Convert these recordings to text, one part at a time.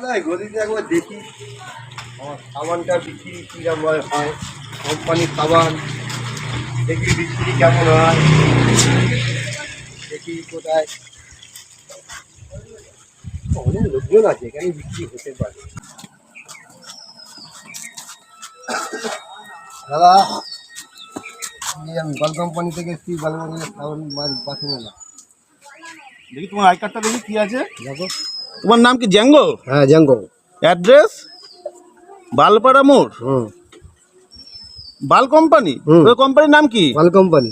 গদিতে একবার দেখি আমার সাবানটা বিক্রি কীরকম হয়, কোম্পানির সাবান দেখি বিক্রি কেমন হয়, দেখি কোথায় অনেক লোকজন আছে এখানে বিক্রি হতে পারে। দাদা আমি বাল কোম্পানি থেকে এসেছি, বালবাজারের সাবান বাসন না। দেখি তোমার আই কার্ডটা দেখি কি আছে। দেখো তোমার নাম কি জ্যাঙ্গো? হ্যাঁ জ্যাঙ্গো। অ্যাড্রেস বালপাড়া মোড়। বাল কোম্পানি? ওই কোম্পানির নাম কি? বাল কোম্পানি।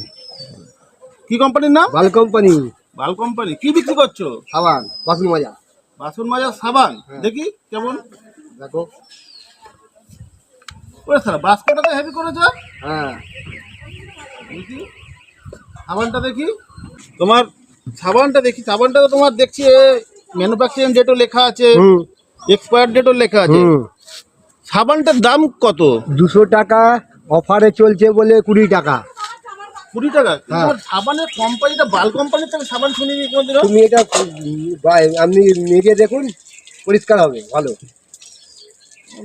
কি কোম্পানির নাম? বাল কোম্পানি। বাল কোম্পানি। কি বিক্রি করছো? সাবান, বাসন মাজা। বাসন মাজার সাবান। দেখি কেমন। দেখো ওরে স্যার বাস্কেটটা তো হেভি করেছো। হ্যাঁ দেখি সাবানটা দেখি। তোমার সাবানটা দেখি। সাবানটা তো তোমার দেখছি ম্যানুফ্যাকচারিং ডেটও লেখা আছে, এক্সপায়ার ডেটও লেখা আছে। সাবানটার দাম কত? 200 টাকা, অফারে চলছে বলে 20 টাকা। 20 টাকা? সাবানের কোম্পানিটা বাল কোম্পানির থেকে সাবান শুনিনি কোনোদিনও। তুমি এটা আপনি মেজে দেখুন, পরিষ্কার হবে ভালো।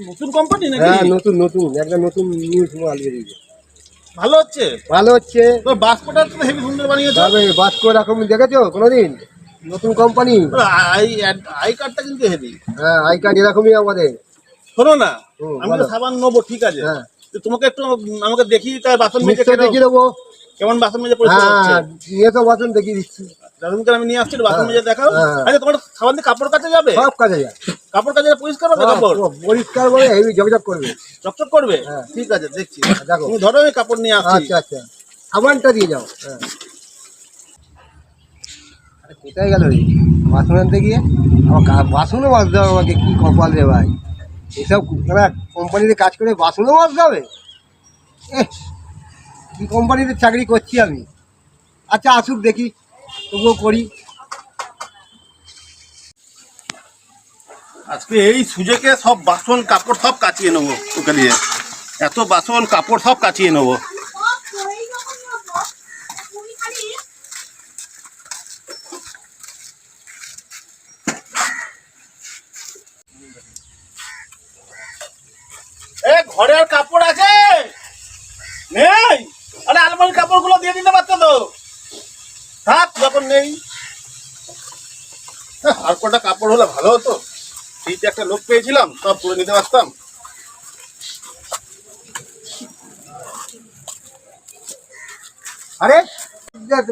নতুন কোম্পানি নাকি? হ্যাঁ নতুন নতুন, একটা নতুন নিউজ মাল বেরিয়েছে। ভালো হচ্ছে? ভালো হচ্ছে। তো বাস্কটা তো হেভি সুন্দর বানিয়েছো। তবে বাস্কো এরকম দেখেছো কোনোদিন? নতুন কোম্পানি। আই কার্ডটা কিন্তু হেভি। হ্যাঁ আই কার্ড এরকমই আমাদের। শোনো না, আমি তো সাবান নেবো, ঠিক আছে, তোমাকে একটু আমাকে দেখি তার বাসন মেজে দেখিয়ে দেবো কেমন বাসন মেজে পরিষ্কার হচ্ছে। নিয়ে তো বাসন দেখিয়ে দিচ্ছি। আমি নিয়ে আসছি, বাসন মেজে দেখাও। আচ্ছা তোমার সাবান দিয়ে কাপড় কাচা যাবে? সব কাজে যায়। কাপড় কাচা পরিষ্কার হবে? কাপড় পরিষ্কার করে হেভি ঝকঝক করবে। চকচক করবে? ঠিক আছে দেখছি। দেখো তুমি ধরো, আমি কাপড় নিয়ে আসছি। আচ্ছা আচ্ছা, সাবানটা দিয়ে যাও। আরে কোথায় গেল রে বাসন আনতে গিয়ে? আমার বাসনও মাজতে হবে আমাকে, কি কপাল রে ভাই। এসব কোম্পানিতে কাজ করে বাসনও মাজতে হবে? কি কোম্পানিতে চাকরি করছি আমি। আচ্ছা আসুক দেখি, তবুও করি। আজকে এই সুযোগে সব বাসন কাপড় সব কাচিয়ে নেবো ওকে দিয়ে। এত বাসন কাপড় সব কাচিয়ে নেবো। ঘরের কাপড় আছে নেই? আরে আলমারির কাপড় গুলো দিয়ে দিতে পারতো তো। থাক যখন নেই। আর কটা কাপড় হলে ভালো হতো। ঠিক একটা লোক পেয়েছিলাম, সব করে নিতে পারতাম। আরে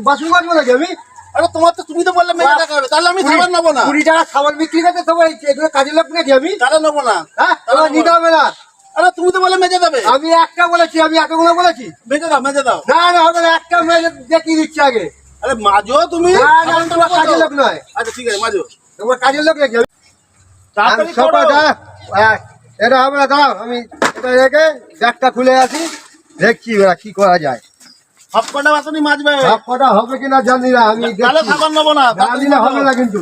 বাসন মাজবো নাকি আমি? আরে তোমার তো, তুমি তো বললে মেজে দেখা হবে, তাহলে আমি সাবান নেবো না। 20 টাকা সাবান বিক্রি করতে তোমার এগুলো কাজের লোক নাকি আমি? তাহলে নেবো না। হ্যাঁ নিতে হবে না। আরে তুমি তো বললে মেজে দেবে। আমি একটা বলেছি, আমি এতগুলো বলেছি? মেজে দাও, মেজে দাও। না না হবে না, একটা মেজে দেখিয়ে দিচ্ছি আগে। আরে মাজো তুমি। তোমার কাজের লোক নয়। আচ্ছা ঠিক আছে, মাজো। তোমার কাজের লোক নাকি? তাড়াতাড়ি করো। এটা হবে না, দাঁড়াও আমি এটা রেখে ব্যাগটা খুলে আসি, দেখছি কি করা যায়। সব কটা বাসনই মাজবে। সব কটা হবে কিনা জানি না, আমি তাহলে সাবান নেবো না। জানি না, হবে না কিন্তু।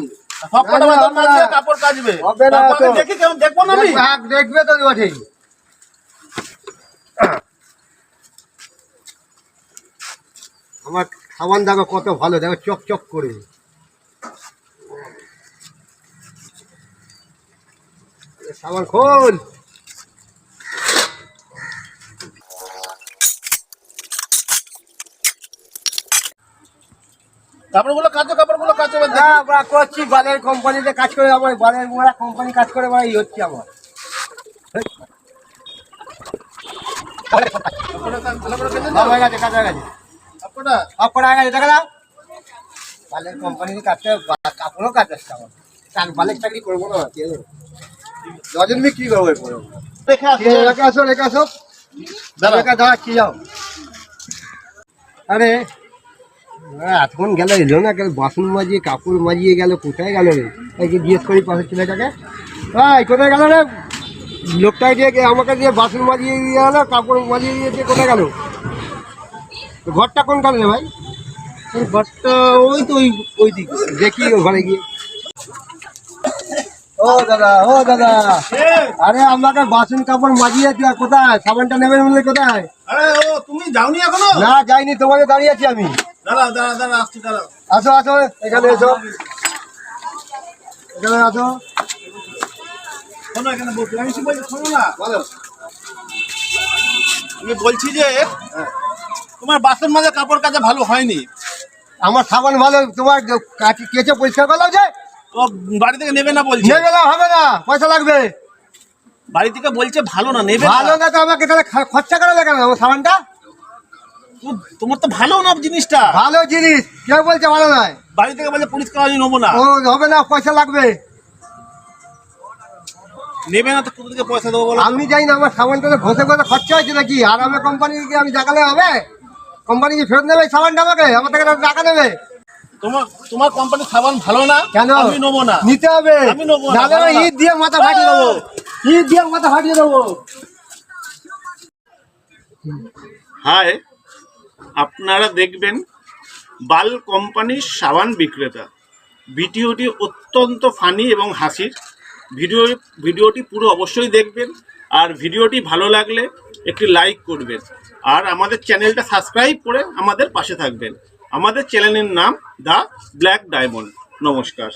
সব কটা বাসন মাজবে, কাপড় কাচবে। হবে না তো। দেখি কেমন, দেখবো না আমি। দেখবে তো ঠিক। আমার সাবান দেখো কত ভালো, দেখো চকচক করে। সাবান খোল। কাপড়গুলো কাচো, কাপড়গুলো কাচো। করছি বালের কোম্পানিতে কাজ করে, আমার বালের মোড়া কোম্পানি কাজ করে, এই হচ্ছে আমার। হয়ে গেছে, কাজ হয়ে গেছে। সব কটা হয়ে গেছে, দেখা দাও। বালের কোম্পানিতে কাজ করে, কাপড়ও কাজ আসছে আমার। বালের চাকরি করবো না, ডজন বিক্রি করবো। রেখে আসো, রেখে আসো। দাঁড়াচ্ছি, যাও। আরে এতক্ষণ গেল, এলো না কেন? বাসন মাজিয়ে কাপড় মাজিয়ে গেল, কোথায় গেল রে? একে জিজ্ঞেস করি পাশের ছেলেটাকে, ভাই কোথায় গেল রে? লোকটাই দিয়ে আমাকে দিয়ে বাসন মাজিয়ে দিয়ে গেলো, কাপড় মাজিয়ে দিয়েছে, কোথায় গেল? ঘরটা কোনখানে রে ভাই? ঘরটা ওই তো ওই দিকে। দেখি ঘরে গিয়ে। ও দাদা, ও দাদা, আরে আমাকে বাসন কাপড় মাজিয়ে কোথায়? সাবানটা নেবেন বলে কোথায়? আরে ও তুমি যাওনি এখনো? না যাইনি, তোমাকে দাঁড়িয়ে আছি আমি। দাঁড়াও দাঁড়াও দাঁড়াও, আসছি, দাঁড়াও। আসো আসো, এখানে এসো, এখানে আসো। শোনো এখানে বসে আমি কি বলছি শোনো না, বলো। আমি বলছি যে তোমার বাসন মাজা কাপড় কাচা ভালো হয়নি, আমার সাবান ভালো, তোমার কেচে পরিষ্কার করলাম যে ও বাড়ি থেকে নেবে না বলছে, নেবে না, হবে না, পয়সা লাগবে। বাড়ি থেকে বলছে ভালো না, নেবে ভালো না। না তো আমাকে তাহলে খরচা করা লাগে না আমার সাবানটা। তোমার তো ভালো না জিনিসটা, ভালো জিনিস, কেউ বলছে ভালো নয়। বাড়ি থেকে বলছে পরিষ্কার আমি নেবো না, ও হবে না, পয়সা লাগবে। নেবে না তো কোথা থেকে পয়সা দেবো বলো? আমি জানি না আমার সাবানটা তো ঘষে ঘষে খরচা হয়েছে নাকি, আর আমার কোম্পানিকে আমি দেখালে হবে? কোম্পানি কি ফেরত নেবে এই সাবানটা আমাকে? আমার থেকে টাকা নেবে। তোমার কোম্পানির সাবান ভালো না, কেন? আমি নেবো না, নিতে হবে, আমি নেবো না, নাহলে আমি ঈদ দিয়ে মাথা ফাটিয়ে দেবো, ঈদ দিয়ে মাথা ফাটিয়ে দেবো। হাই, আপনারা দেখবেন বাল কোম্পানির সাবান বিক্রেতা। ভিডিওটি অত্যন্ত ফানি এবং হাসির। ভিডিওটি পুরো অবশ্যই দেখবেন, আর ভিডিওটি ভালো লাগলে একটি লাইক করবেন, আর আমাদের চ্যানেলটা সাবস্ক্রাইব করে আমাদের পাশে থাকবেন। আমাদের চ্যানেলের নাম দ্য ব্ল্যাক ডায়মন্ড। নমস্কার।